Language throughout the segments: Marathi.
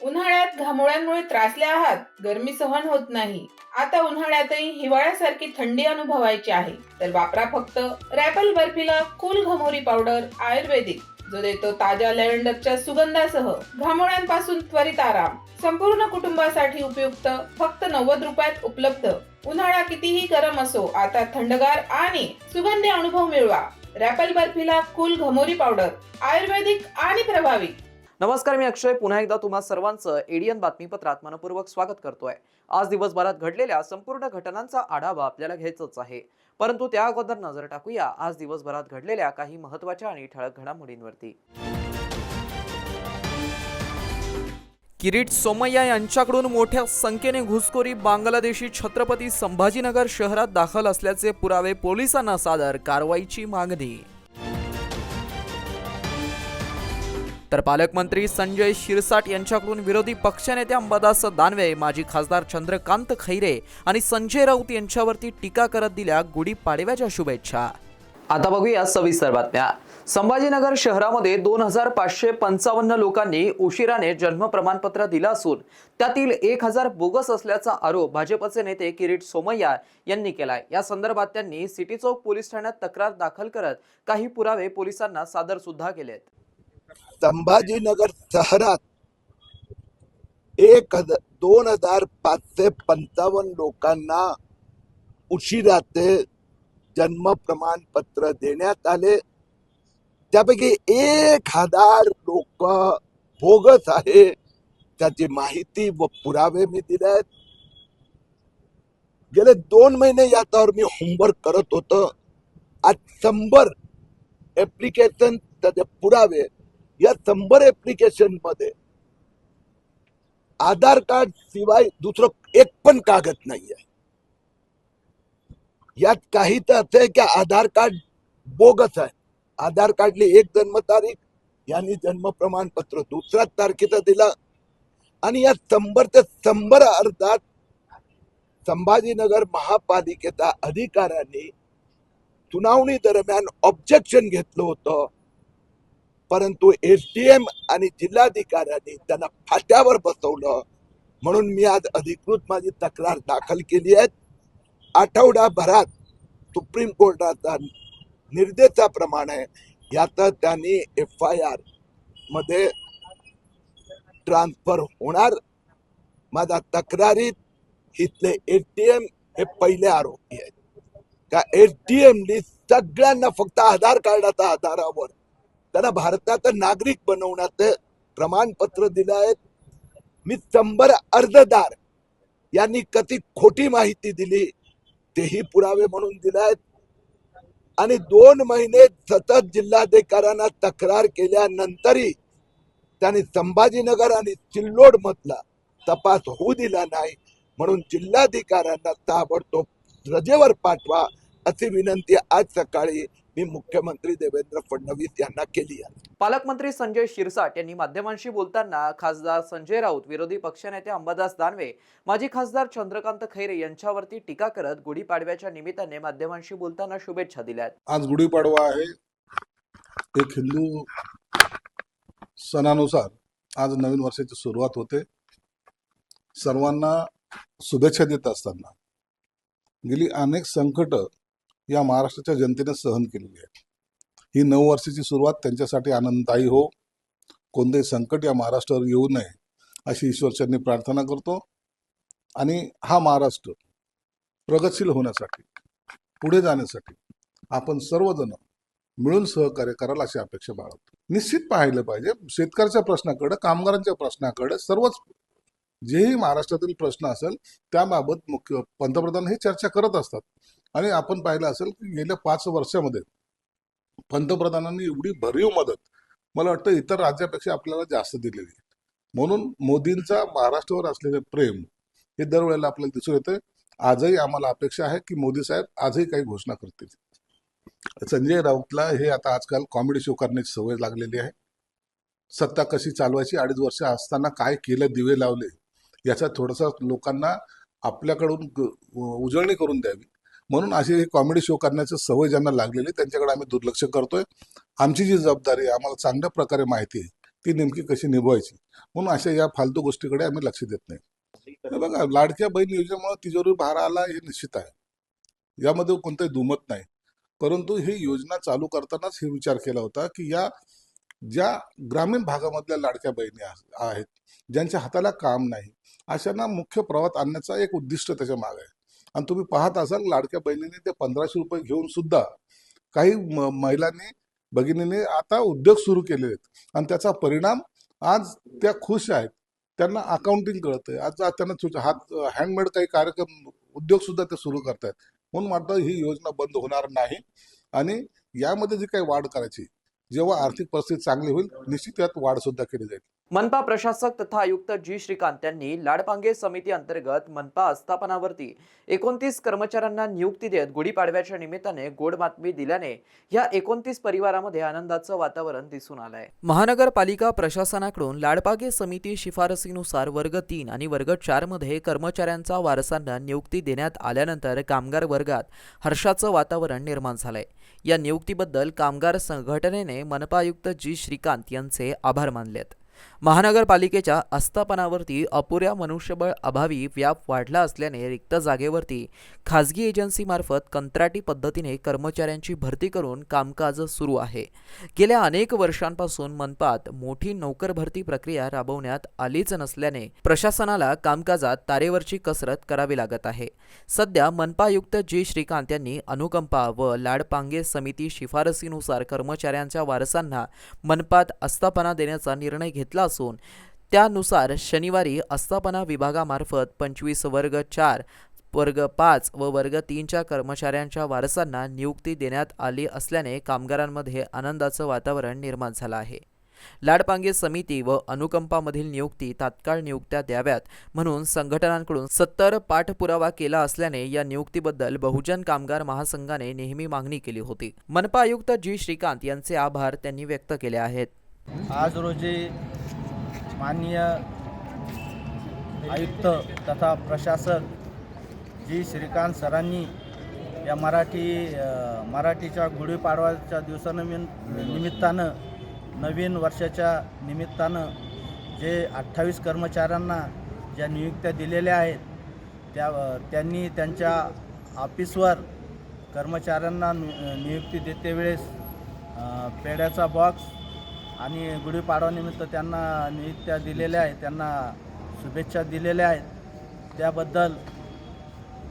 उन्हाळ्यात घामोळ्यांमुळे त्रासले आहात, गरमी सहन होत नाही. आता उन्हाळ्यातही हिवाळ्यासारखी थंडी अनुभवायची आहे, तर वापरा फक्त रॅपल बर्फिला कूल घमोरी पावडर आयुर्वेदिक, जो देतो ताज्या लॅव्हेंडरच्या सुगंधासह घामोळ्यांपासून त्वरित आराम. संपूर्ण कुटुंबासाठी उपयुक्त, फक्त 90 रुपयात उपलब्ध. उन्हाळा कितीही गरम असो, आता थंडगार आणि सुगंधी अनुभव मिळवा. रॅपल बर्फिला कूल घमोरी पावडर आयुर्वेदिक आणि प्रभावी. नमस्कार, मी अक्षय पुन्हा एकदा तुम्हा सर्वांचं एडीएन बातमीपत्रात मनपूर्वक स्वागत करतोय। आज दिवसभरात घडलेल्या संपूर्ण घटनांचा आढावा आपल्याला घ्यायचाच आहे, परंतु त्या अगोदर नजर टाकूया आज दिवसभरात घडलेल्या काही महत्त्वाच्या आणि ठळक घडामोडींवरती। किरीट सोमय्या यांच्याकडून मोठ्या संख्येने घुसखोरी, बांगलादेशी छत्रपती संभाजीनगर शहरात दाखल असल्याचे पुरावे पोलिसांना सादर, कारवाईची मागणी। तर पालकमंत्री संजय शिरसाट यांच्याकडून विरोधी पक्षनेते अंबादास दानवे, माजी खासदार चंद्रकांत खैरे आणि संजय राऊत यांच्यावरती टीका करत दिल्या गुढीपाडव्याच्या शुभेच्छा। आता बघूया सविस्तर बातम्या। संभाजीनगर शहरामध्ये 2555 लोकांनी उशिराने जन्म प्रमाणपत्र दिलं असून त्यातील 1000 बोगस असल्याचा आरोप भाजपचे नेते किरीट सोमय्या यांनी केलाय। या संदर्भात त्यांनी सिटी चौक पोलीस ठाण्यात तक्रार दाखल करत काही पुरावे पोलिसांना सादर सुद्धा केलेत। संभाजीनगर शहरात 2555 लोकांना उशिराचे जन्म प्रमाणपत्र देण्यात आले। त्यापैकी 1000 लोक बोगस आहे, त्याची माहिती व पुरावे मी दिले आहेत। गेले 2 महिने याच्यावर मी होमवर्क करत होतो। आज 100 ऍप्लिकेशन, त्याचे पुरावे, या 100 ऍप्लिकेशन मध्ये आधार कार्ड शिवाय दुसरं एक पण कागद नाही आहे। यात काही तर असं आहे की आधार कार्ड बोगस आहे। आधार कार्डली एक जन्मतारीख, यांनी जन्म प्रमाणपत्र दुसऱ्या तारखेचं दिलं आणि या 100 ते 100 अर्जात संभाजीनगर महापालिकेच्या अधिकाऱ्यांनी सुनावणी दरम्यान ऑब्जेक्शन घेतलं होतं, परंतु एसडीएम आणि जिल्हाधिकाऱ्यांनी त्यांना फाट्यावर बसवलं। म्हणून मी आज अधिकृत माझी तक्रार दाखल केली आहे। आठवडाभरात सुप्रीम कोर्टाचा निर्देशाप्रमाणे याचा त्यांनी FIR मध्ये ट्रान्सफर होणार। माझ्या तक्रारीत इथले एसडीएम हे पहिले आरोपी आहेत। का एसडीएमनी सगळ्यांना फक्त आधार कार्डाच्या आधारावर त्यांना भारताचा नागरिक बनवण्याचे प्रमाणपत्र दिले आहेत। मी 100 अर्जदार यांनी कधी खोटी माहिती दिली तेही पुरावे म्हणून दिले आहेत आणि 2 महिने सतत जिल्हाधिकाऱ्यांना तक्रार केल्यानंतरही त्यांनी संभाजीनगर आणि सिल्लोड मधला तपास होऊ दिला नाही। म्हणून जिल्हाधिकाऱ्यांना ताबडतोब रजेवर पाठवा अशी विनंती आज सकाळी मी मुख्यमंत्री देवेंद्र फडणवीस यांना केली आहे। पालकमंत्री संजय शिरसाट यांनी माध्यमांशी बोलताना खासदार संजय राऊत, विरोधी पक्षनेते अंबादास दानवे, माजी खासदार चंद्रकांत खैरे यांच्यावरती टीका करत गुढीपाडव्याच्या निमित्ताने माध्यमांशी बोलताना शुभेच्छा दिल्यात। आज गुढीपाडवा आहे। एक हिंदू सणानुसार आज नवीन वर्षाची सुरुवात होते। सर्वांना शुभेच्छा देत असताना गेली अनेक संकट या महाराष्ट्राच्या जनतेने सहन केलेली आहे। ही नववर्षाची सुरुवात त्यांच्यासाठी आनंददायी हो, कोणतेही संकट या महाराष्ट्रावर येऊ नये अशी ईश्वरचरणी प्रार्थना करतो आणि हा महाराष्ट्र प्रगतशील होण्यासाठी, पुढे जाण्यासाठी आपण सर्वजण मिळून सहकार्य कराल अशी अपेक्षा बाळगतो। निश्चित पाहिलं पाहिजे शेतकऱ्याच्या प्रश्नाकडे, कामगारांच्या प्रश्नाकडे, सर्वच जेही महाराष्ट्रातील प्रश्न असेल त्याबाबत मुख्य पंतप्रधान हे चर्चा करत असतात। आणि आपण पाहिलं असेल की गेल्या 5 वर्षामध्ये पंतप्रधानांनी एवढी भरीव मदत मला वाटतं इतर राज्यापेक्षा आपल्याला जास्त दिलेली आहे। म्हणून मोदींचा महाराष्ट्रावर असलेले प्रेम हे दरवेळेला आपल्याला दिसून येते आजही आम्हाला अपेक्षा आहे की मोदी साहेब आजही काही घोषणा करतील. संजय राऊतला हे आता आजकाल कॉमेडी शो करण्याची सवय लागलेली आहे. सत्ता कशी चालवायची, 2.5 वर्ष असताना काय केलं, दिवे लावले, याचा थोडासा लोकांना आपल्याकडून उजळणी करून द्यावी म्हणून असे कॉमेडी शो करण्याची सवय ज्यांना लागलेली त्यांच्याकडे आम्ही दुर्लक्ष करतोय. आमची जी जबाबदारी आहे, आम्हाला चांगल्या प्रकारे माहिती आहे ती नेमकी कशी निभवायची, म्हणून अशा या फालतू गोष्टीकडे आम्ही लक्ष देत नाही. हे बघा, लाडक्या बहीण योजनेमुळे तिजोरी भार आला हे निश्चित आहे, यामध्ये कोणतंही दुमत नाही. परंतु ही योजना चालू करतानाच हे विचार केला होता की या ज्या ग्रामीण भागामधल्या लाडक्या बहिणी आहेत, ज्यांच्या हाताला काम नाही, अशांना मुख्य प्रवाहात आणण्याचा एक उद्दिष्ट त्याच्या मागे आहे. आणि तुम्ही पाहत असाल, लाडक्या बहिणीने ते 1500 रुपये घेऊन सुद्धा काही महिलांनी, भगिनींनी आता उद्योग सुरू केले आहेत आणि त्याचा परिणाम आज त्या खुश आहेत. त्यांना अकाउंटिंग कळतंय, आज त्यांना हात हँडमेड काही कार्यक्रम उद्योग सुद्धा ते सुरू करतायत. म्हणून वाटतं ही योजना बंद होणार नाही आणि यामध्ये जी काही वाढ करायची, जेव्हा आर्थिक परिस्थिती चांगली होईल निश्चित यात वाढ सुद्धा केली जाईल. मनपा प्रशासक तथा आयुक्त जी श्रीकांत यांनी लाडपांगे समिती अंतर्गत मनपा आस्थापनावरती 29 कर्मचाऱ्यांना नियुक्ती देत गुढीपाडव्याच्या निमित्ताने गोड बातमी दिल्याने या 29 परिवारामध्ये आनंदाचं वातावरण दिसून आलं आहे. महानगरपालिका प्रशासनाकडून लाडपांगे समिती शिफारसीनुसार वर्ग 3 आणि वर्ग 4 मध्ये कर्मचाऱ्यांचा वारसांना नियुक्ती देण्यात आल्यानंतर कामगार वर्गात हर्षाचं वातावरण निर्माण झालंय. या नियुक्तीबद्दल कामगार संघटनेने मनपा आयुक्त जी श्रीकांत यांचे आभार मानलेत. महानगरपालिकेच्या आस्थापनावरती अपुऱ्या मनुष्यबळ अभावी व्याप वाढला असल्याने रिक्त जागेवरती खाजगी एजन्सीमार्फत कंत्राटी पद्धतीने कर्मचाऱ्यांची भरती करून कामकाज सुरू आहे. गेल्या अनेक वर्षांपासून मनपात मोठी नोकर भरती प्रक्रिया राबवण्यात आलीच नसल्याने प्रशासनाला कामकाजात तारेवरची कसरत करावी लागत आहे. सध्या मनपा आयुक्त जी श्रीकांत यांनी अनुकंपा व लाडपांगे समिती शिफारसीनुसार कर्मचाऱ्यांच्या वारसांना मनपात आस्थापना देण्याचा निर्णय घेतला असून त्यानुसार शनिवारी आस्थापना विभागामार्फत 25 वर्ग 4, वर्ग 5 व वर्ग 3च्या कर्मचाऱ्यांच्या वारसांना नियुक्ती देण्यात आली असल्याने कामगारांमध्ये आनंदाचं वातावरण निर्माण झालं आहे. लाडपांगे समिती व अनुकंपामधील नियुक्ती तात्काळ नियुक्त्या द्याव्यात म्हणून संघटनांकडून 70 पाठपुरावा केला असल्याने या नियुक्तीबद्दल बहुजन कामगार महासंघाने नेहमी मागणी केली होती. मनपा आयुक्त जी श्रीकांत यांचे आभार त्यांनी व्यक्त केले आहेत. आज रोजी माननीय आयुक्त तथा प्रशासक जी श्रीकांत सरांनी या मराठीच्या गुढीपाडवाच्या दिवसानिमित्तानं नवीन वर्षाच्या निमित्तानं जे 28 कर्मचाऱ्यांना ज्या नियुक्त्या दिलेल्या आहेत त्यांनी त्यांच्या ऑफिसवर कर्मचाऱ्यांना नियुक्ती देते वेळेस पेढ्याचा बॉक्स आणि गुढीपाडवानिमित्त त्यांना नियुक्त्या दिलेल्या आहेत, त्यांना शुभेच्छा दिलेल्या आहेत. त्याबद्दल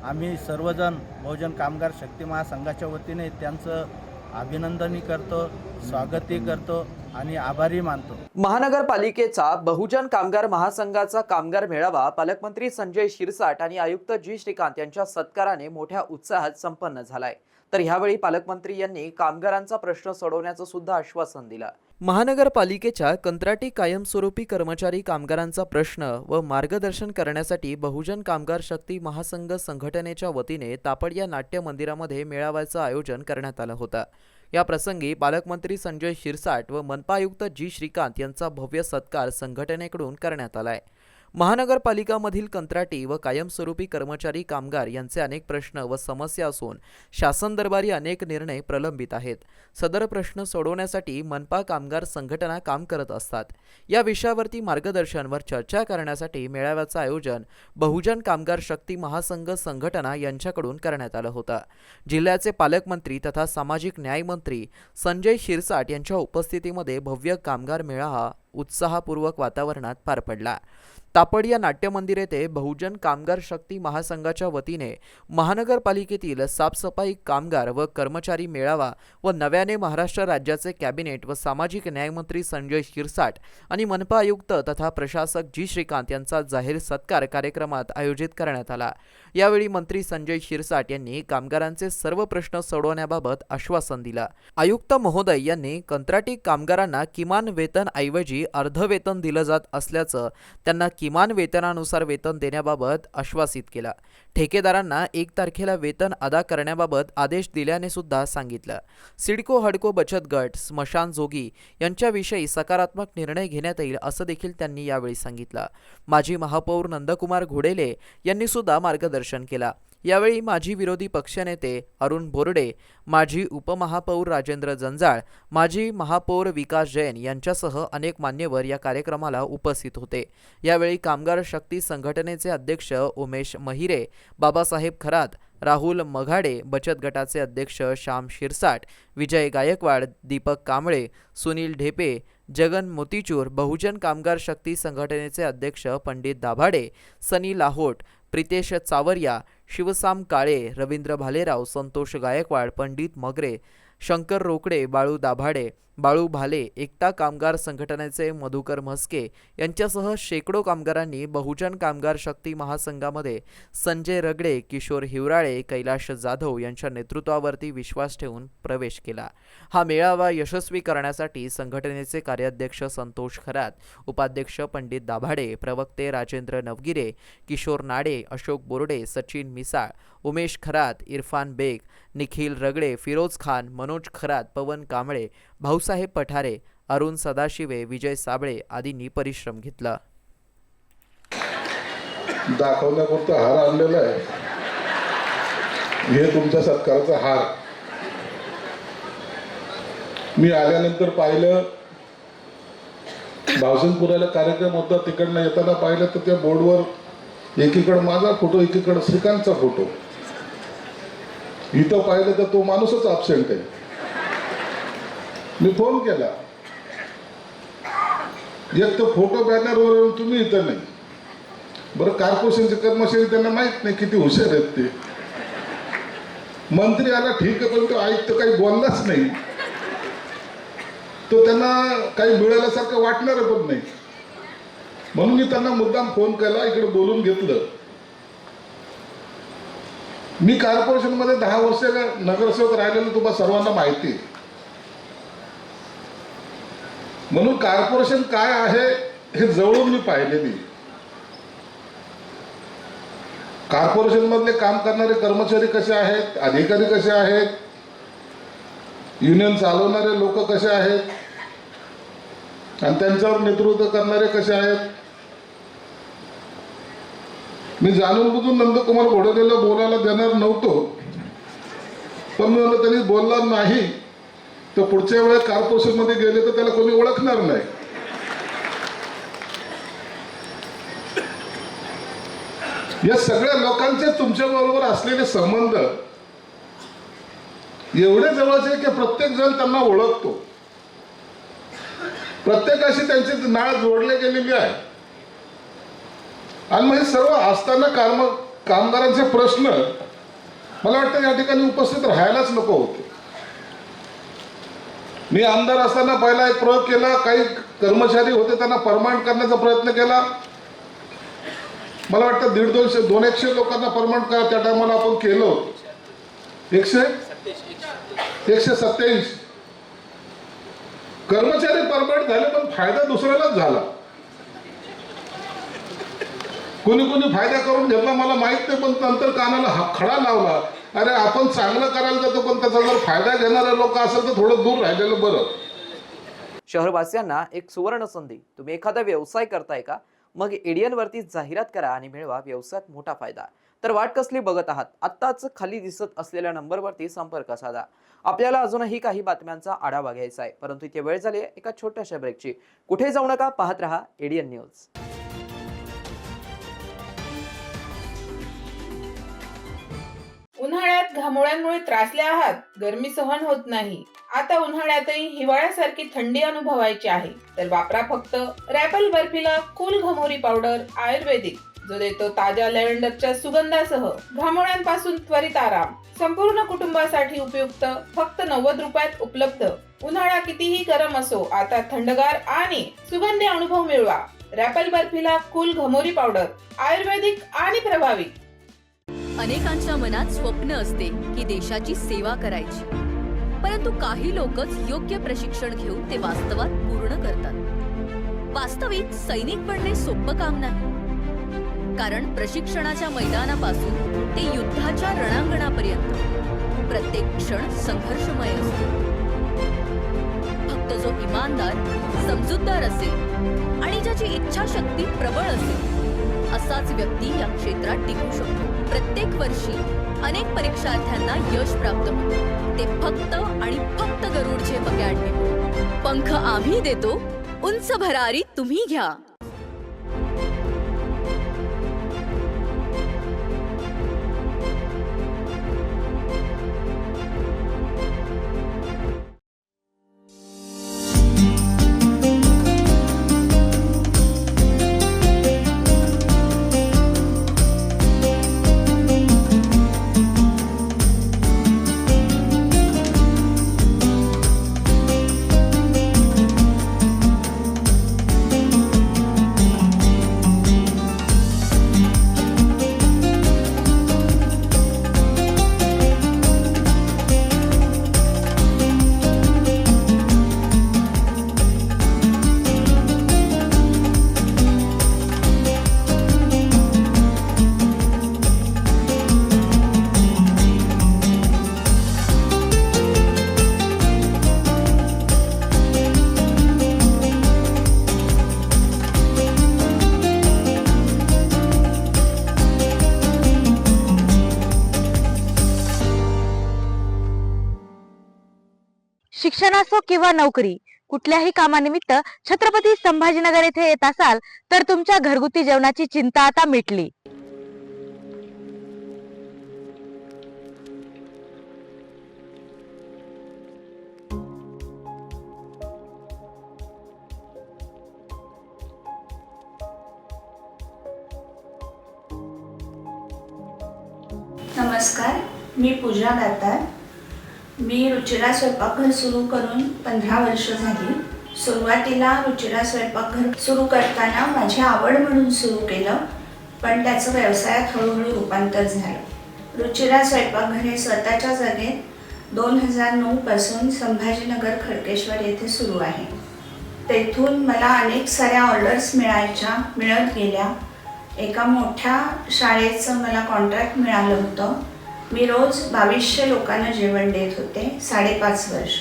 आम्ही सर्वजण बहुजन कामगार शक्ती महासंघाच्या वतीने त्यांचं अभिनंदनही करतो, स्वागतही करतो आणि आभारी मानतो. महानगरपालिकेचा बहुजन कामगार महासंघाचा कामगार मेळावा पालकमंत्री संजय शिरसाट आणि आयुक्त जी श्रीकांत यांच्या सत्काराने मोठ्या उत्साहात संपन्न झालाय. तर ह्यावेळी पालकमंत्री यांनी कामगारांचा प्रश्न सोडवण्याचं सुद्धा आश्वासन दिलं. महानगरपालिकेच्या कंत्राटी कायमस्वरूपी कर्मचारी कामगारांचा प्रश्न व मार्गदर्शन करण्यासाठी बहुजन कामगार शक्ती महासंघ संघटनेच्या वतीने तापड या नाट्य मंदिरामध्ये मेळाव्याचं आयोजन करण्यात आलं होतं. या प्रसंगी पालकमंत्री संजय शिरसाट व मनपा आयुक्त जी श्रीकांत यांचा भव्य सत्कार संघटनेकडून करण्यात आलाय. महानगरपालिकामधील कंत्राटी व कायमस्वरूपी कर्मचारी कामगार यांचे अनेक प्रश्न व समस्या असून शासन दरबारी अनेक निर्णय प्रलंबित आहेत. सदर प्रश्न सोडवण्यासाठी मनपा कामगार संघटना काम करत असतात. या विषयावरती मार्गदर्शन व चर्चा करण्यासाठी मेळाव्याचं आयोजन बहुजन कामगार शक्ती महासंघ संघटना यांच्याकडून करण्यात आलं होतं. जिल्ह्याचे पालकमंत्री तथा सामाजिक न्याय मंत्री संजय शिरसाट यांच्या उपस्थितीमध्ये भव्य कामगार मेळावा उत्साहपूर्वक वातावरणात पार पडला. तापड या नाट्यमंदिर येथे बहुजन कामगार शक्ती महासंघाच्या वतीने महानगरपालिकेतील साफसफाई कामगार व कर्मचारी मेळावा व नव्याने महाराष्ट्र राज्याचे कॅबिनेट व सामाजिक न्यायमंत्री संजय शिरसाट आणि मनपा आयुक्त तथा प्रशासक जी श्रीकांत यांचा जाहीर सत्कार कार्यक्रमात आयोजित करण्यात आला. यावेळी मंत्री संजय शिरसाट यांनी कामगारांचे सर्व प्रश्न सोडवण्याबाबत आश्वासन दिलं. आयुक्त महोदय यांनी कंत्राटी कामगारांना किमान वेतन ऐवजी अर्ध वेतन दिलं जात असल्याचं, त्यांना किमान वेतनानुसार वेतन देण्याबाबत आश्वासित केलं. ठेकेदारांना 1 तारखेला वेतन अदा करण्याबाबत आदेश दिल्याने सुद्धा सांगितलं. सिडको हडको बचत गट, स्मशानजोगी यांच्याविषयी सकारात्मक निर्णय घेण्यात येईल असं देखील त्यांनी यावेळी सांगितलं. माजी महापौर नंदकुमार घोडेले यांनी सुद्धा मार्गदर्शन केलं. यावेळी माजी विरोधी पक्षनेते अरुण बोर्डे, माजी उपमहापौर राजेंद्र जंजाळ, माजी महापौर विकास जैन यांच्यासह अनेक मान्यवर या कार्यक्रमाला उपस्थित होते. यावेळी कामगार शक्ती संघटनेचे अध्यक्ष उमेश महिरे, बाबासाहेब खरात, राहुल मघाडे, बचत गटाचे अध्यक्ष श्याम शिरसाट, विजय गायकवाड, दीपक कांबळे, सुनील ढेपे, जगन मोतीचूर, बहुजन कामगार शक्ती संघटनेचे अध्यक्ष पंडित दाभाडे, सनी लाहोट, प्रितेश चावरिया, शिवसाम काळे, रवींद्र भालेराव, संतोष गायकवाड, पंडित मगरे, शंकर रोकडे, बाळू दाभाडे, बाळू भाले, एकता कामगार संघटनेचे मधुकर म्हस्के यांच्यासह शेकडो कामगारांनी बहुजन कामगार शक्ती महासंघामध्ये संजय रगडे, किशोर हिवराळे, कैलाश जाधव यांच्या नेतृत्वावरती विश्वास ठेवून प्रवेश केला. हा मेळावा यशस्वी करण्यासाठी संघटनेचे कार्याध्यक्ष संतोष खरात, उपाध्यक्ष पंडित दाभाडे, प्रवक्ते राजेंद्र नवगिरे, किशोर नाडे, अशोक बोर्डे, सचिन मिसाळ, उमेश खरात, इरफान बेग, निखिल रगडे, फिरोज खान, मनोज खरात, पवन कांबळे, भाऊसाहेब पठारे, अरुण सदाशिवे, विजय साबळे आदींनी परिश्रम घेतला. दाखवण्यापुरता हार आणलेला आहे. हे तुमच्या सत्काराचा हार. मी आल्यानंतर पाहिलं, भावसिंगपुराला कार्यक्रम होता, तिकडनं येताना पाहिलं तर त्या बोर्डवर एकीकडे माझा फोटो, एकीकडे श्रीकांतचा फोटो. इथं पाहिलं तर तो माणूसच ॲब्सेंट आहे. मी फोन केला, एक तर फोटो बॅनरवर तुम्ही इथं नाही. बरं, कॉर्पोरेशनचे कर्मचारी त्यांना माहीत नाही किती हुशार आहेत ते. मंत्री आला ठीक आहे, पण तो आयुक्त काही बोललाच नाही. तो त्यांना काही मिळाल्यासारखं वाटणार पण नाही. म्हणून मी त्यांना मुद्दाम फोन केला, इकडे बोलून घेतलं. मी कॉर्पोरेशनमध्ये 10 वर्ष नगरसेवक राहिलेलं तुम्हाला सर्वांना माहिती आहे. म्हणून कॉर्पोरेशन काय आहे हे जवळून मी पाहिलेली. कॉर्पोरेशन मधले काम करणारे कर्मचारी कसे आहेत, अधिकारी कसे आहेत, युनियन चालवणारे लोक कसे आहेत आणि त्यांच्यावर नेतृत्व करणारे कसे आहेत. मी जाणून बुजून नंदकुमार घोडेलेला बोलायला देणार नव्हतो, पण मी म्हणलं त्यांनी बोलला नाही तर पुढच्या वेळेस कॉर्पोरेशन मध्ये गेले तर त्याला कोणी ओळखणार नाही. या सगळ्या लोकांचे तुमच्या बरोबर असलेले संबंध एवढे जवळचे की प्रत्येक जण त्यांना ओळखतो. प्रत्येकाशी त्यांची नाळ जोडले गेलेली आहे. आणि मग हे सर्व असताना कामगारांचे प्रश्न मला वाटतं या ठिकाणी उपस्थित राहायलाच नको होते. मी आमदार असताना पहिला एक प्रयोग केला. काही कर्मचारी होते त्यांना परमनंट करण्याचा प्रयत्न केला. मला वाटतं 150-200 लोकांना परमनंट करा त्या टायमाला आपण केलं. 127 कर्मचारी परमनंट झाले, पण फायदा दुसऱ्यालाच झाला. कोणी फायदा करून घेतला मला माहित नाही, पण नंतर कानाला खडा लावला. अरे आपण चांगलं करायला जातो, पण त्याचा जर फायदा घेणारे लोक असेल तर थोडं दूर राहिलेलं बरं. शहरवासियांना एक सुवर्ण संधी. तुम्ही एखादा व्यवसाय करताय का? मग एडियन वरती जाहिरात करा आणि मिळवा व्यवसायात मोठा फायदा. तर वाट कसली बघत आहात? आत्ताच खाली दिसत असलेल्या नंबरवरती संपर्क साधा. आपल्याला अजूनही काही बातम्यांचा आढावा घ्यायचा आहे, परंतु इथे वेळ झाली आहे एका छोट्याशा ब्रेकची. कुठे जाऊ नका, पाहत रहा एडियन न्यूज. उन्हाळ्यात घामोळ्यांमुळे त्रासले आहात, गरमी सहन होत नाही. आता उन्हाळ्यातही हिवाळ्यासारखी थंडी अनुभवायची आहे, तर वापरा फक्त रॅपल बर्फिला कूल घमोरी पावडर आयुर्वेदिक, जो देतो ताज्या लॅव्हेंडरच्या सुगंधासह घामोळ्यांपासून त्वरित आराम. संपूर्ण कुटुंबासाठी उपयुक्त, फक्त 90 रुपयात उपलब्ध. उन्हाळा कितीही गरम असो, आता थंडगार आणि सुगंधी अनुभव मिळवा. रॅपल बर्फिला कूल घमोरी पावडर आयुर्वेदिक आणि प्रभावी. अनेकांच्या मनात स्वप्न असते की देशाची सेवा करायची, परंतु काही लोकच योग्य प्रशिक्षण घेऊन ते वास्तवात पूर्ण करतात. वास्तविक सैनिक बनणे सोपं काम नाही, कारण प्रशिक्षणाच्या मैदानापासून ते युद्धाच्या रणांगणापर्यंत प्रत्येक क्षण संघर्षमय असतो. फक्त जो इमानदार, समजूतदार असेल आणि ज्याची इच्छाशक्ती प्रबळ असेल असाच व्यक्ती या क्षेत्रात टिकू शकतो. प्रत्येक वर्षी अनेक परीक्षार्थ्यांना यश प्राप्त होते, ते फक्त आणि फक्त गरुडचे अकॅडमी. पंख आम्ही देतो, उंच भरारी तुम्ही घ्या. शिक्षण असो किंवा नोकरी, कुठल्याही कामानिमित्त छत्रपती संभाजीनगर येथे येत असाल तर तुमच्या घरगुती जेवणाची चिंता आता मिटली. नमस्कार, मी पूजा दातार. मी रुचिरा स्वयंपाकघर सुरू करून 15 वर्ष झाली. सुरुवातीला रुचिरा स्वयंपाकघर सुरू करताना माझी आवड म्हणून सुरू केलं, पण त्याचं व्यवसायात हळूहळू रूपांतर झालं. रुचिरा स्वयंपाकघर हे स्वतःच्या जागेत 2009 पासून संभाजीनगर खडकेश्वर येथे सुरू आहे. तेथून मला अनेक साऱ्या ऑर्डर्स मिळत गेल्या. एका मोठ्या शाळेचं मला कॉन्ट्रॅक्ट मिळालं होतं. मी रोज 2200 लोकांना जेवण देत होते 5.5 वर्ष.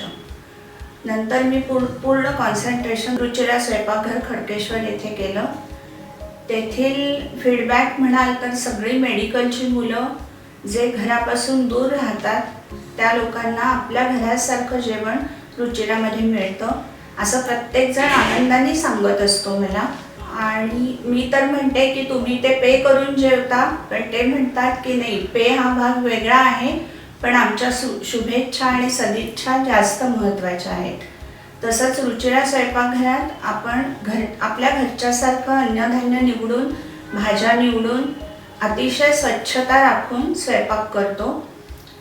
नंतर मी पूर्ण कॉन्सन्ट्रेशन रुचिरा स्वयंपाकघर खडकेश्वर येथे केलं. तेथील फीडबॅक म्हणाल तर सगळी मेडिकलची मुलं जे घरापासून दूर राहतात त्या लोकांना आपल्या घरासारखं जेवण रुचिरामध्ये मिळतं असं प्रत्येकजण आनंदाने सांगत असतो मला. आणि मी तर म्हणते की तुम्ही ते पे करून जेवता, पण ते म्हणतात की नाही, पे हा भाग वेगळा आहे, पण आमच्या शुभेच्छा आणि सदिच्छा जास्त महत्त्वाच्या आहेत. तसंच रुचिरा स्वयंपाकघरात आपण आपल्या घरच्यासारखं अन्नधान्य निवडून, भाज्या निवडून, अतिशय स्वच्छता राखून स्वयंपाक करतो.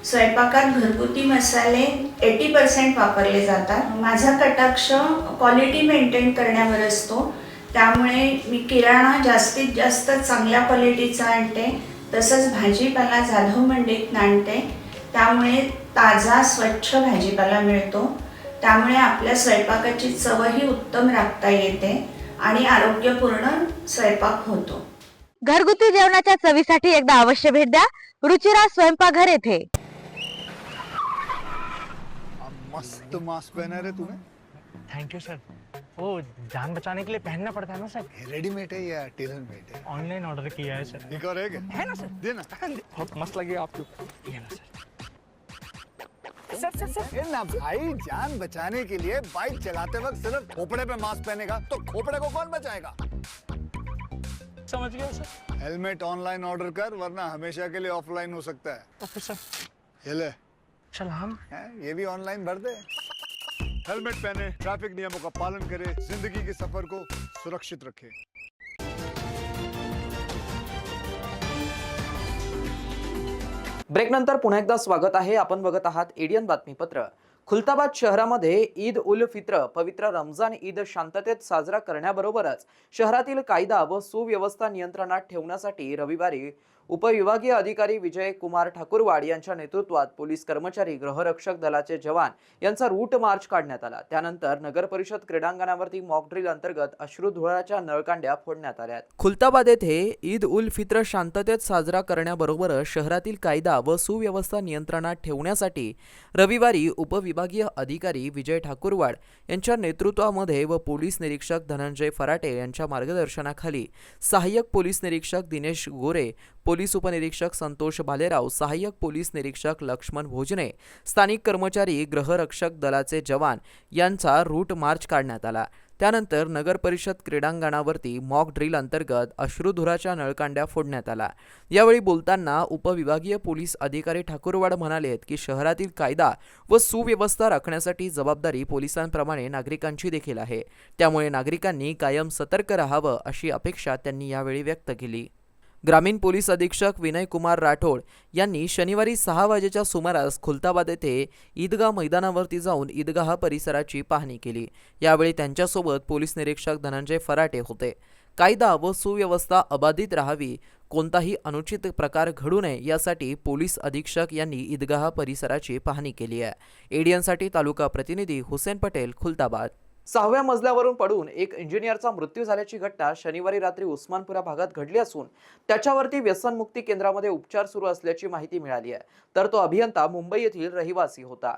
स्वयंपाकात घरगुती मसाले 80% वापरले जातात. माझा कटाक्ष क्वालिटी मेंटेन करण्यावर असतो, त्यामुळे मी किराणा जास्तीत जास्त चांगल्या क्वालिटीचा आणते. तसंच भाजीपाला जाधव मंडईतून आणते, त्यामुळे ताजा स्वच्छ भाजीपाला मिळतो. त्यामुळे आपल्या स्वयंपाकाची चवही उत्तम राखता येते आणि आरोग्यपूर्ण स्वयंपाक होतो. घरगुती जेवणाच्या चवीसाठी एकदा अवश्य भेट द्या रुचिरा स्वयंपाकघर येथे. मस्त मास्क पहना रे तूने. Thank you sir. वो जान बचाने के लिए पहनना पड़ता है ना सर. रेडीमेड है या टेलर मेड है? ऑनलाइन ऑर्डर किया है सर. एक और है क्या? है ना सर. देना. बहुत मस्त लगे आपको. ये ना सर. सर ना भाई, जान बचाने के लिए बाइक चलाते वक्त सिर्फ खोपड़े पे मास्क पहनेगा तो खोपड़े को कौन बचाएगा? समझ गया सर. हेलमेट ऑनलाइन ऑर्डर कर, वरना हमेशा के लिए ऑफलाइन हो सकता है. Okay sir. ये ले. सलाम. ये भी ऑनलाइन भर दे. हेलमेट पहने, ट्रैफिक नियमों का पालन करे, जिंदगी के सफर को सुरक्षित रखे. ब्रेकनंतर पुन्हा एकदा स्वागत आहे. आपण बघत आहात एडियन बातमीपत्र. खुलताबाद शहरामध्ये ईद उल फित्र पवित्र रमजान ईद शांततेत साजरा करण्याबरोबरच शहरातील कायदा व सुव्यवस्था नियंत्रणात ठेवण्यासाठी रविवारी उपविभागीय अधिकारी विजय कुमार ठाकूरवाड यांच्या नेतृत्वात पोलीस कर्मचारी, गृहरक्षक दलाचे जवान यांचा रूट मार्च काढण्यात आला. त्यानंतर नगर परिषद क्रीडांगणावरती मॉक ड्रिल अंतर्गत अश्रुधुराच्या नळकांड्या फोडण्यात आल्या. खुलताबाद येथे ईद उल फित्र शांततेत साजरा करण्याबरोबरच शहरातील कायदा व सुव्यवस्था नियंत्रणात ठेवण्यासाठी रविवारी उपविभागीय अधिकारी विजय ठाकूरवाड यांच्या नेतृत्वामध्ये व पोलीस निरीक्षक धनंजय फराटे यांच्या मार्गदर्शनाखाली सहाय्यक पोलीस निरीक्षक दिनेश गोरे, पोलीस उपनिरीक्षक संतोष भालेराव, सहाय्यक पोलीस निरीक्षक लक्ष्मण भोजने, स्थानिक कर्मचारी, गृहरक्षक दलाचे जवान यांचा रूट मार्च काढण्यात आला. त्यानंतर नगर परिषद क्रीडांगणावरती मॉक ड्रिल अंतर्गत अश्रुधुराच्या नळकांड्या फोडण्यात आला. यावेळी बोलताना उपविभागीय पोलीस अधिकारी ठाकूरवाड म्हणालेत की शहरातील कायदा व सुव्यवस्था राखण्यासाठी जबाबदारी पोलिसांप्रमाणे नागरिकांची देखील आहे. त्यामुळे नागरिकांनी कायम सतर्क राहावं अशी अपेक्षा त्यांनी यावेळी व्यक्त केली. ग्रामीण पोलीस अधीक्षक विनय कुमार राठोड यांनी शनिवारी 6 वाजेच्या सुमारास खुलताबाद येथे ईदगाह मैदानावरती जाऊन ईदगाह परिसराची पाहणी केली. यावेळी त्यांच्यासोबत पोलीस निरीक्षक धनंजय फराटे होते. कायदा व सुव्यवस्था अबाधित राहावी, कोणताही अनुचित प्रकार घडू नये यासाठी पोलीस अधीक्षक यांनी ईदगाह परिसराची पाहणी केली आहे. एडीएनसाठी तालुका प्रतिनिधी हुसेन पटेल, खुलताबाद. 6व्या मजल्यावरून पडून एक इंजिनियरचा मृत्यू झाल्याची घटना शनिवारी रात्री उस्मानपुरा भागात घडली असून त्याच्यावरती व्यसनमुक्ती केंद्रामध्ये उपचार सुरू असल्याची माहिती मिळाली आहे. तर तो अभियंता मुंबई येथील रहिवासी होता.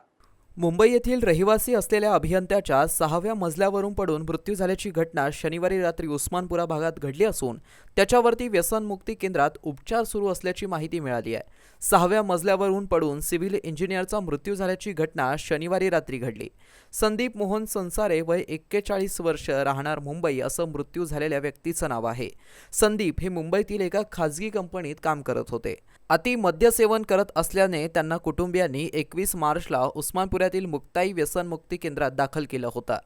मुंबई येथील रहिवासी असलेल्या अभियंत्याच्या 6व्या मजल्यावरून पडून मृत्यू झाल्याची घटना शनिवारी रात्री उस्मानपुरा भागात घडली असून त्याच्यावरती व्यसनमुक्ती केंद्रात उपचार सुरू असल्याची माहिती मिळाली आहे. 6व्या मजल्यावरून पडून सिव्हिल इंजिनियरचा मृत्यू झाल्याची घटना शनिवारी रात्री घडली. संदीप मोहन संसारे, वय 41 वर्ष, राहणार मुंबई, असं मृत्यू झालेल्या व्यक्तीचं नाव आहे. संदीप हे मुंबईतील एका खाजगी कंपनीत काम करत होते. अति मद्यसेवन करत असल्याने त्यांना कुटुंबियांनी 21 मार्चला उस्मानपुऱ्यातील मुक्ताई व्यसनमुक्ती केंद्रात दाखल केलं होतं.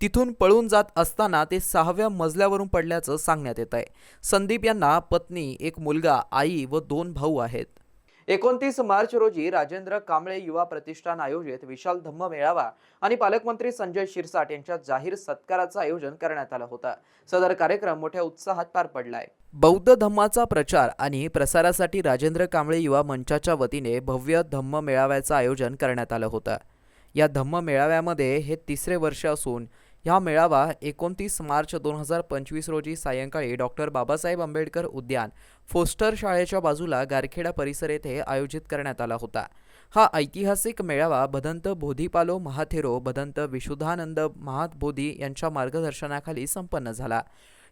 तिथून पळून जात असताना ते 6व्या मजल्यावरून पडल्याचं सांगण्यात येत आहे. संदीप यांना पत्नी, एक मुलगा, आई व 2 भाऊ आहेत. 29 मार्च रोजी राजेंद्र कांबळे युवा प्रतिष्ठान आयोजित विशाल धम्म मेळावा आणि पालकमंत्री संजय शिरसाट यांच्या जाहीर सत्काराचं आयोजन करण्यात आलं होतं. सदर कार्यक्रम मोठ्या उत्साहात पार पडलाय. बौद्ध धम्माचा प्रचार आणि प्रसारासाठी राजेंद्र कांबळे युवा मंचाच्या वतीने भव्य धम्म मेळाव्याचं आयोजन करण्यात आलं होतं. या धम्म मेळाव्यामध्ये हे 3रे वर्ष असून हा मेळावा 29 मार्च 2025 रोजी सायंकाळी डॉक्टर बाबासाहेब आंबेडकर उद्यान, फोस्टर शाळेच्या बाजूला गारखेडा परिसर येथे आयोजित करण्यात आला होता. हा ऐतिहासिक मेळावा भदंत बोधीपालो महाथेरो भदंत विशुद्धानंद महाबोधी यांच्या मार्गदर्शनाखाली संपन्न झाला.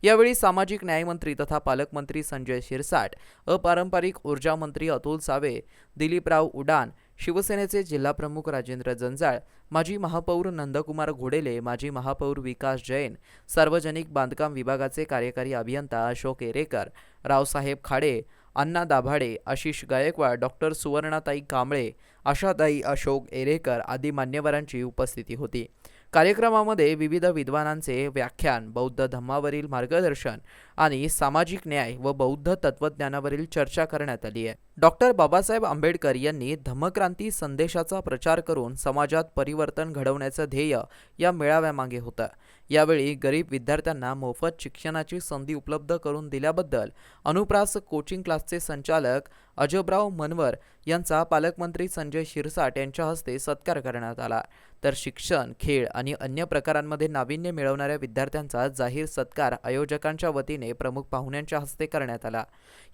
यावेळी सामाजिक न्यायमंत्री तथा पालकमंत्री संजय शिरसाट, अपारंपरिक ऊर्जा मंत्री अतुल सावे, दिलीपराव उडान, शिवसेनेचे जिल्हाप्रमुख राजेंद्र जंजाळ, माजी महापौर नंदकुमार घोडेले, माजी महापौर विकास जैन, सार्वजनिक बांधकाम विभागाचे कार्यकारी अभियंता अशोक एरेकर, रावसाहेब खाडे, अण्णा दाभाडे, आशिष गायकवाड, डॉक्टर सुवर्णाताई कांबळे, आशाताई अशोक एरेकर आदी मान्यवरांची उपस्थिती होती. कार्यक्रमामध्ये विविध विद्वानांचे व्याख्यान, बौद्ध धम्मावरील मार्गदर्शन आणि सामाजिक न्याय व बौद्ध तत्त्वज्ञानावरील चर्चा करण्यात आली आहे. डॉक्टर बाबासाहेब आंबेडकर यांनी धम्मक्रांती संदेशाचा प्रचार करून समाजात परिवर्तन घडवण्याचं ध्येय या मेळाव्यामागे होतं. यावेळी गरीब विद्यार्थ्यांना मोफत शिक्षणाची संधी उपलब्ध करून दिल्याबद्दल अनुप्रास कोचिंग क्लासचे संचालक अजबराव मनवर यांचा पालकमंत्री संजय शिरसाट यांच्या हस्ते सत्कार करण्यात आला. तर शिक्षण, खेळ आणि अन्य प्रकारांमध्ये नाविन्य मिळवणाऱ्या विद्यार्थ्यांचा जाहीर सत्कार आयोजकांच्या वतीने प्रमुख पाहुण्यांच्या हस्ते करण्यात आला.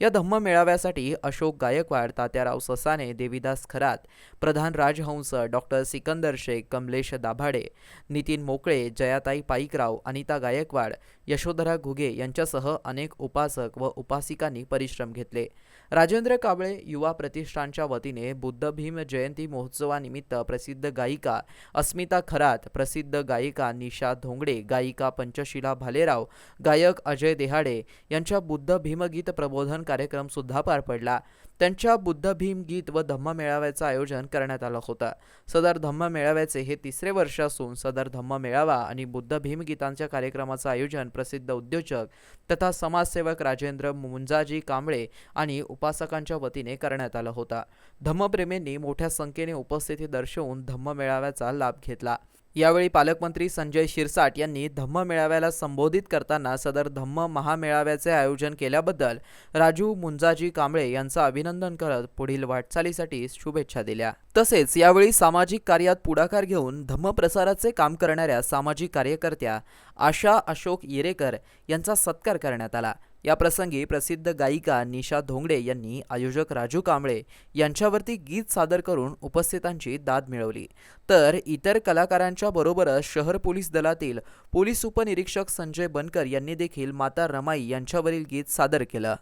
या धम्म मेळाव्यासाठी अशोक गायकवाड, तात्याराव ससाने, देविदास खरात, प्रधान राजहंस, डॉक्टर सिकंदर शेख, कमलेश दाभाडे, नितीन मोकळे, जयाताई पाईकराव, अनिता गायकवाड, यशोधरा घुगे यांच्यासह अनेक उपासक व उपासिकांनी परिश्रम घेतले. राजेंद्र कांबळे युवा प्रतिष्ठानच्या वतीने बुद्ध भीम जयंती महोत्सवानिमित्त प्रसिद्ध गायिका अस्मिता खरात, प्रसिद्ध गायिका निशा धोंगडे, गायिका पंचशीला भालेराव, गायक अजय देहाडे यांच्या बुद्ध भीमगीत प्रबोधन कार्यक्रम सुद्धा पार पडला. त्यांच्या बुद्ध भीम गीत व धम्म मेळाव्याचं आयोजन करण्यात आलं होतं. सदर धम्म मेळाव्याचे हे 3रे वर्ष असून सदर धम्म मेळावा आणि बुद्ध भीम गीतांच्या कार्यक्रमाचं आयोजन प्रसिद्ध उद्योजक तथा समाजसेवक राजेंद्र मुंजाजी कांबळे आणि उपासकांच्या वतीने करण्यात आलं होतं. धम्मप्रेमींनी मोठ्या संख्येने उपस्थिती दर्शवून धम्म मेळाव्याचा लाभ घेतला. यावेळी पालकमंत्री संजय शिरसाट यांनी धम्म मेळाव्याला संबोधित करताना सदर धम्म महामेळाव्याचे आयोजन केल्याबद्दल राजू मुंजाजी कांबळे यांचं अभिनंदन करत पुढील वाटचालीसाठी शुभेच्छा दिल्या. तसेच यावेळी सामाजिक कार्यात पुढाकार घेऊन धम्म प्रसाराचे काम करणाऱ्या सामाजिक कार्यकर्त्या आशा अशोक येरेकर यांचा सत्कार करण्यात आला. या प्रसंगी प्रसिद्ध गायिका निशा धोंगडे यांनी आयोजक राजू कांबळे यांच्यावरती गीत सादर करून उपस्थितांची दाद मिळवली. तर इतर कलाकारांच्या बरोबरच शहर पोलीस दलातील पोलीस उपनिरीक्षक संजय बनकर यांनी देखील माता रमाई यांच्यावरील गीत सादर केलं.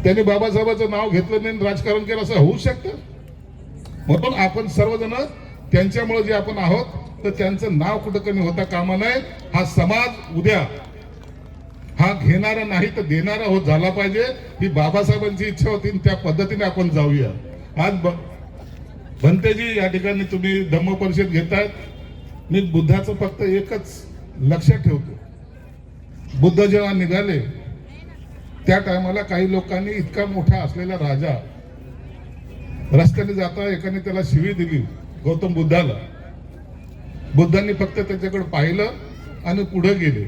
त्यांनी बाबासाहेबांचं नाव घेतलं नाही, राजकारण केलं असं होऊ शकतं. म्हणून आपण सर्वजण त्यांच्यामुळे जे आपण आहोत तर त्यांचं नाव कुठं कमी होता कामा नये. हा समाज उद्या हा घेणारा नाही तर देणारा होत झाला पाहिजे, ही बाबासाहेबांची इच्छा होती. त्या पद्धतीने आपण जाऊया. आज भंतेजी या ठिकाणी तुम्ही धम्म परिषद घेतायत. मी बुद्धाचं फक्त एकच लक्षात ठेवतो, बुद्ध जेव्हा निघाले त्या टायमाला काही लोकांनी इतका मोठा असलेला राजा रस्त्याने जाता एकाने त्याला शिवी दिली गौतम बुद्धाला. बुद्धांनी फक्त त्याच्याकडे पाहिलं आणि पुढे गेले.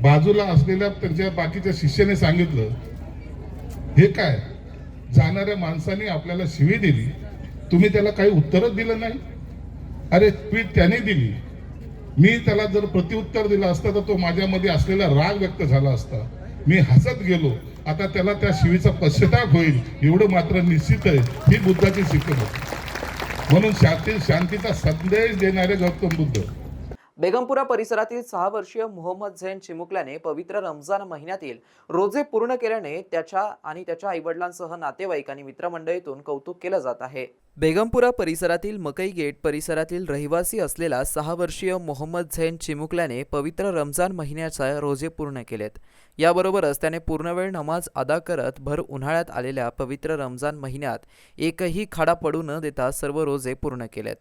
बाजूला असलेल्या त्यांच्या बाकीच्या शिष्याने सांगितलं, हे काय, जाणाऱ्या माणसाने आपल्याला शिवी दिली, तुम्ही त्याला काही उत्तरच दिलं नाही. अरे त्याने दिली, मी त्याला जर प्रत्युत्तर दिलं असतं तर तो माझ्यामध्ये असलेला राग व्यक्त झाला असता. मी हसत गेलो, आता त्याला त्या शिवीचा पश्चाताप होईल एवढं मात्र निश्चित आहे. ही बुद्धाची शिकवण. म्हणून शांतीचा संदेश देणारे गौतम बुद्ध. बेगमपुरा परिसरातील 6 वर्षीय मोहम्मद झैन चिमुकल्याने पवित्र रमजान महिन्यातील रोजे पूर्ण केल्याने त्याच्या आणि त्याच्या आईवडिलांसह नातेवाईक आणि मित्रमंडळीतून कौतुक केलं जात आहे. बेगमपुरा परिसरातील मकई गेट परिसरातील रहिवासी असलेला 6 वर्षीय मोहम्मद झैन चिमुकल्याने पवित्र रमजान महिन्याचा रोजे पूर्ण केलेत. याबरोबरच त्याने पूर्णवेळ नमाज अदा करत भर उन्हाळ्यात आलेल्या पवित्र रमजान महिन्यात एकही खाडा पडू न देता सर्व रोजे पूर्ण केलेत.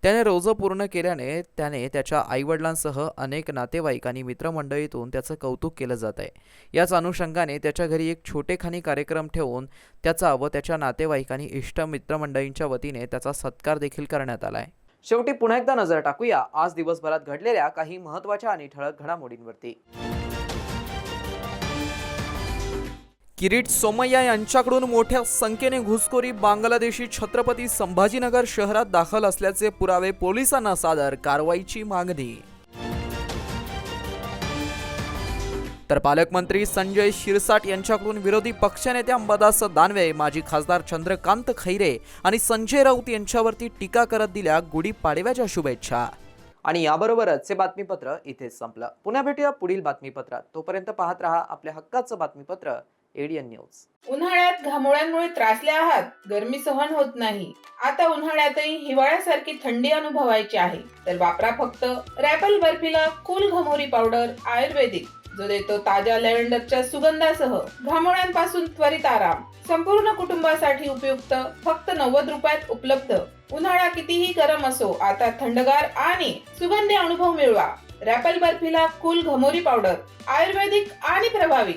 त्याने रोजे पूर्ण केल्याने त्याने त्याच्या आईवडिलांसह अनेक नातेवाईक आणि मित्रमंडळीतून त्याचं कौतुक केलं जात आहे. याच अनुषंगाने त्याच्या घरी एक छोटेखानी कार्यक्रम ठेवून त्याचा व त्याच्या नातेवाईक आणि इष्ट मित्रमंडळींच्या वतीने त्याचा सत्कार देखील करण्यात आलाय. शेवटी पुन्हा एकदा नजर टाकूया आज दिवसभरात घडलेल्या काही महत्त्वाच्या आणि ठळक घडामोडींवरती. किरीट सोमय्या यांच्याकडून मोठ्या संख्येने घुसखोरी बांगलादेशी छत्रपती संभाजीनगर शहरात दाखल असल्याचे पुरावे पोलिसांना सादर, कारवाईची मागणी. तर पालकमंत्री संजय शिरसाट यांच्याकडून विरोधी पक्षनेते अंबादास दानवे, माजी खासदार चंद्रकांत खैरे आणि संजय राऊत यांच्यावरती टीका करत दिल्या गुढीपाडव्याच्या शुभेच्छा. आणि याबरोबरच हे बातमीपत्र इथेच संपलं. पुन्हा भेटूया पुढील बातमीपत्रात. तोपर्यंत पाहत रहा आपल्या हक्काचं बातमीपत्र एडीएन न्यूज. उन्हाळ्यात घामोळ्यांमुळे त्रासले आहात, गरमी सहन होत नाही, आता उन्हाळ्यातही हिवाळ्यासारखी थंडी अनुभवायची आहे, तर वापरा फक्त रॅपल बर्फिला कूल घमोरी पावडर आयुर्वेदिक, जो देतो ताज्या लॅव्हेंडरच्या सुगंधासह घामोळ्यांपासून त्वरित आराम. संपूर्ण कुटुंबासाठी उपयुक्त, फक्त 90 रुपयात उपलब्ध. उन्हाळा कितीही गरम असो, आता थंडगार आणि सुगंधी अनुभव मिळवा. रॅपल बर्फिला कूल घमोरी पावडर आयुर्वेदिक आणि प्रभावी.